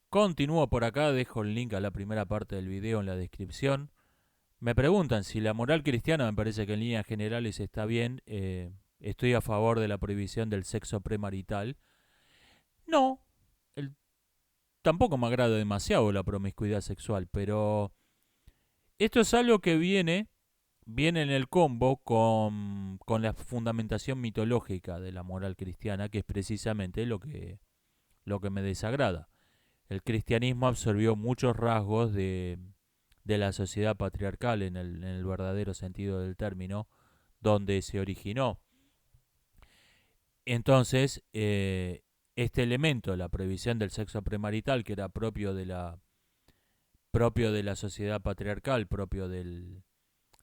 Continúo por acá, dejo el link a la primera parte del video en la descripción. Me preguntan si la moral cristiana, me parece que en líneas generales está bien. Estoy a favor de la prohibición del sexo premarital. No, el- tampoco me agrada demasiado la promiscuidad sexual, pero esto es algo que viene en el combo con la fundamentación mitológica de la moral cristiana, que es precisamente lo que me desagrada. El cristianismo absorbió muchos rasgos de la sociedad patriarcal en el verdadero sentido del término, donde se originó. Entonces, este elemento, la prohibición del sexo premarital, que era propio de la sociedad patriarcal,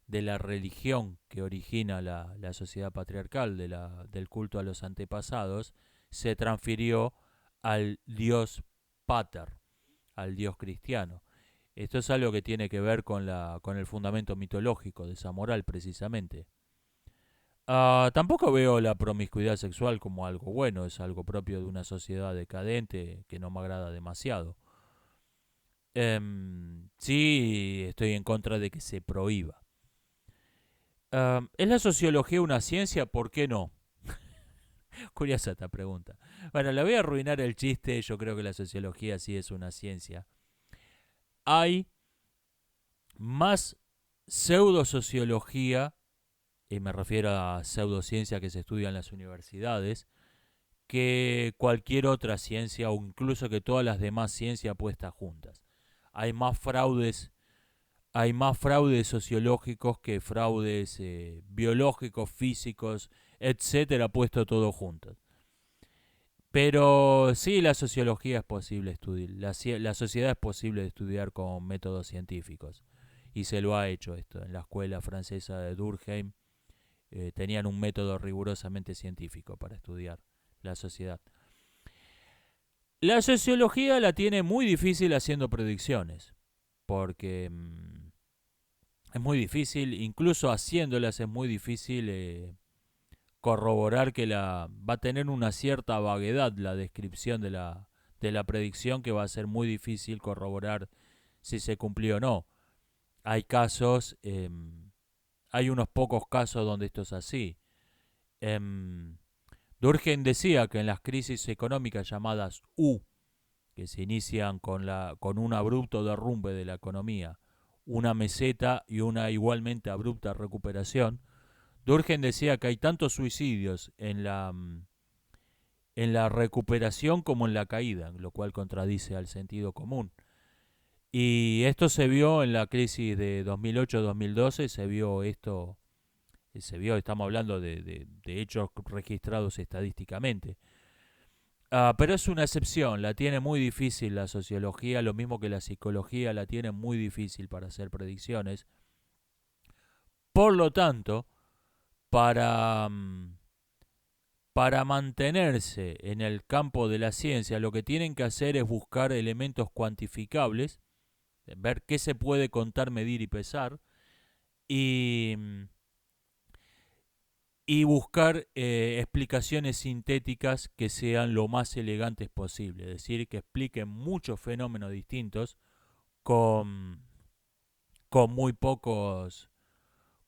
de la religión que origina la sociedad patriarcal, del culto a los antepasados, se transfirió al dios pater, al dios cristiano. Esto es algo que tiene que ver con el fundamento mitológico de esa moral, precisamente. Tampoco veo la promiscuidad sexual como algo bueno, es algo propio de una sociedad decadente que no me agrada demasiado. Sí, estoy en contra de que se prohíba. ¿Es la sociología una ciencia? ¿Por qué no? Curiosa esta pregunta. Bueno, le voy a arruinar el chiste, yo creo que la sociología sí es una ciencia. Hay más pseudosociología, y me refiero a pseudociencia que se estudia en las universidades, que cualquier otra ciencia o incluso que todas las demás ciencias puestas juntas. Hay más fraudes, hay más fraudes sociológicos que fraudes biológicos, físicos, etcétera, puesto todo juntos. Pero sí, la sociología es posible estudiar, la sociedad es posible de estudiar con métodos científicos. Y se lo ha hecho esto. En la escuela francesa de Durkheim tenían un método rigurosamente científico para estudiar la sociedad. La sociología la tiene muy difícil haciendo predicciones, porque es muy difícil, incluso haciéndolas es muy difícil corroborar que va a tener una cierta vaguedad la descripción de la predicción, que va a ser muy difícil corroborar si se cumplió o no. Hay casos, hay unos pocos casos donde esto es así. Em, Durkheim decía que en las crisis económicas llamadas U, que se inician con un abrupto derrumbe de la economía, una meseta y una igualmente abrupta recuperación, Durkheim decía que hay tantos suicidios en la recuperación como en la caída, lo cual contradice al sentido común. Y esto se vio en la crisis de 2008-2012, se vio esto, estamos hablando de hechos registrados estadísticamente. Pero es una excepción, la tiene muy difícil la sociología, lo mismo que la psicología la tiene muy difícil para hacer predicciones. Por lo tanto, para, para mantenerse en el campo de la ciencia, lo que tienen que hacer es buscar elementos cuantificables, ver qué se puede contar, medir y pesar, y, y buscar explicaciones sintéticas que sean lo más elegantes posible, es decir, que expliquen muchos fenómenos distintos con, con muy pocos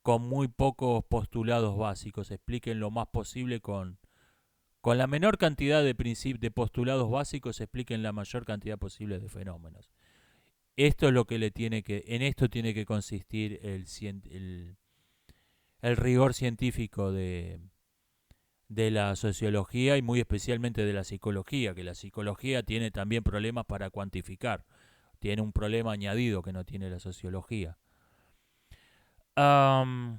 con muy pocos postulados básicos, expliquen lo más posible con la menor cantidad de postulados básicos, expliquen la mayor cantidad posible de fenómenos. Esto es lo que en esto tiene que consistir el rigor científico de la sociología y muy especialmente de la psicología, que la psicología tiene también problemas para cuantificar, tiene un problema añadido que no tiene la sociología. Um,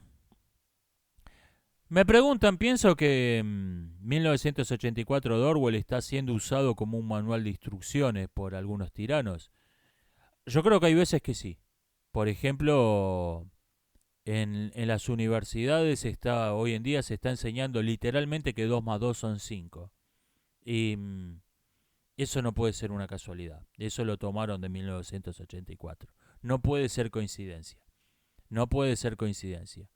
Me preguntan, pienso que 1984 de Orwell está siendo usado como un manual de instrucciones por algunos tiranos. Yo creo que hay veces que sí. Por ejemplo, en las universidades hoy en día se está enseñando literalmente que 2 más 2 son 5. Y eso no puede ser una casualidad. Eso lo tomaron de 1984. No puede ser coincidencia. No puede ser coincidencia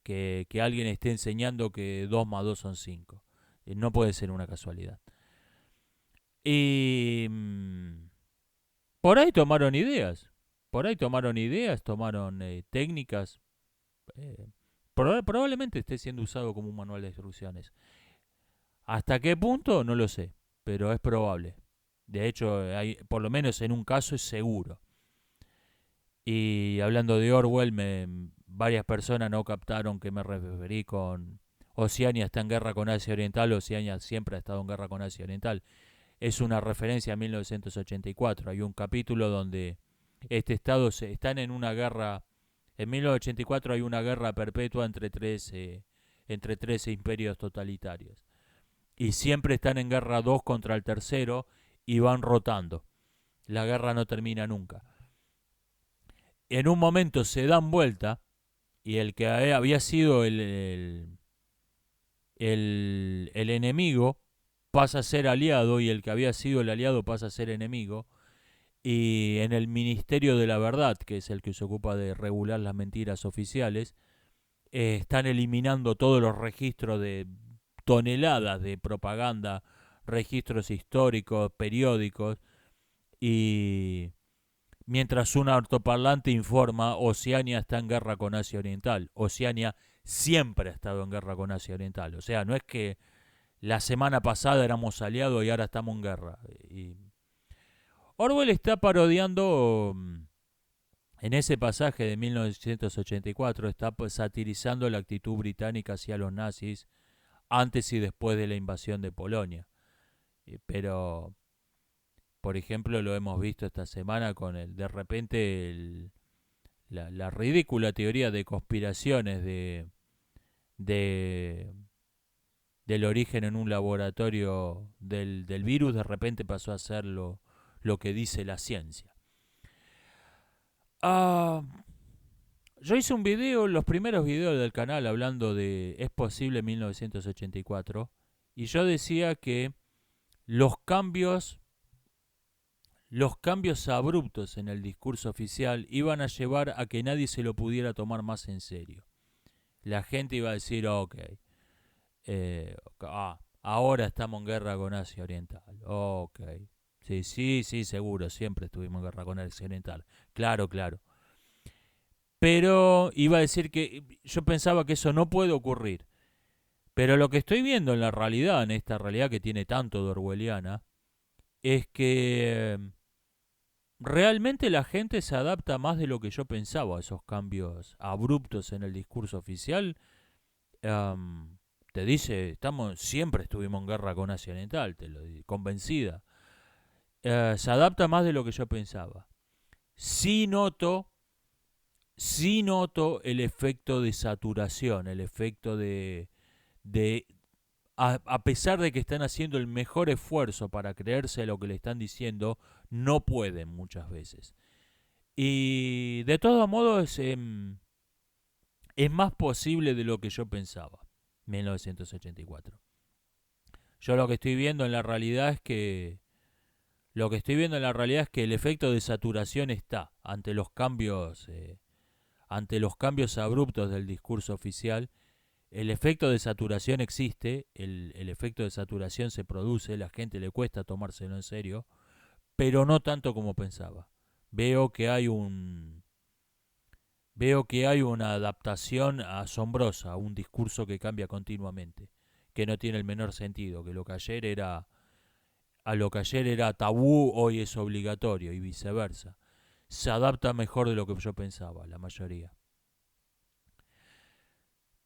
que alguien esté enseñando que 2 más 2 son 5. No puede ser una casualidad. Y Por ahí tomaron ideas, tomaron técnicas. eh, Probablemente esté siendo usado como un manual de instrucciones. ¿Hasta qué punto? No lo sé, pero es probable. De hecho, por lo menos en un caso es seguro. Y hablando de Orwell, varias personas no captaron que me referí con Oceania está en guerra con Asia Oriental, Oceania siempre ha estado en guerra con Asia Oriental. Es una referencia a 1984. Hay un capítulo donde están en una guerra. En 1984 hay una guerra perpetua entre tres imperios totalitarios. Y siempre están en guerra dos contra el tercero y van rotando. La guerra no termina nunca. En un momento se dan vuelta y el que había sido el enemigo pasa a ser aliado y el que había sido el aliado pasa a ser enemigo. Y en el Ministerio de la Verdad, que es el que se ocupa de regular las mentiras oficiales, están eliminando todos los registros de toneladas de propaganda, registros históricos, periódicos, y mientras un altoparlante informa, Oceania está en guerra con Asia Oriental. Oceania siempre ha estado en guerra con Asia Oriental. O sea, no es que la semana pasada éramos aliados y ahora estamos en guerra. Y Orwell está parodiando, en ese pasaje de 1984, está satirizando la actitud británica hacia los nazis antes y después de la invasión de Polonia. Pero, por ejemplo, lo hemos visto esta semana con de repente la ridícula teoría de conspiraciones de del origen en un laboratorio del virus, de repente pasó a ser lo que dice la ciencia. Ah, yo hice un video, los primeros videos del canal hablando de Es posible 1984, y yo decía que los cambios, los cambios abruptos en el discurso oficial iban a llevar a que nadie se lo pudiera tomar más en serio. La gente iba a decir, ok, ahora estamos en guerra con Asia Oriental, ok. Sí, sí, sí, seguro, siempre estuvimos en guerra con Asia Oriental. Claro, claro. Pero iba a decir que yo pensaba que eso no puede ocurrir. Pero lo que estoy viendo en la realidad, en esta realidad que tiene tanto de orwelliana, es que realmente la gente se adapta más de lo que yo pensaba a esos cambios abruptos en el discurso oficial. Um, Te dice, siempre estuvimos en guerra con Asia Oriental, te lo digo, convencida. Se adapta más de lo que yo pensaba. Sí noto, sí noto el efecto de saturación, el efecto de a pesar de que están haciendo el mejor esfuerzo para creerse lo que le están diciendo, no pueden muchas veces. Y de todos modos es más posible de lo que yo pensaba. 1984. Yo lo que estoy viendo en la realidad es que el efecto de saturación está ante los cambios abruptos del discurso oficial. El efecto de saturación existe, el efecto de saturación se produce, la gente le cuesta tomárselo en serio, pero no tanto como pensaba. Veo que hay un Veo que hay una adaptación asombrosa a un discurso que cambia continuamente, que no tiene el menor sentido, que lo que ayer era tabú hoy es obligatorio y viceversa. Se adapta mejor de lo que yo pensaba, la mayoría.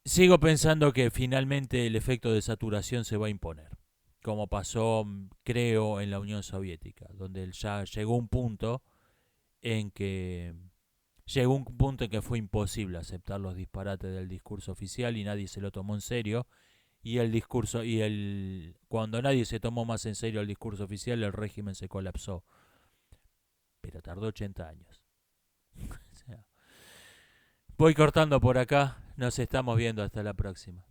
Sigo pensando que finalmente el efecto de saturación se va a imponer, como pasó, creo, en la Unión Soviética, donde ya llegó un punto en que fue imposible aceptar los disparates del discurso oficial y nadie se lo tomó en serio. Y el discurso, cuando nadie se tomó más en serio el discurso oficial, el régimen se colapsó. Pero tardó 80 años. O sea, voy cortando por acá, nos estamos viendo hasta la próxima.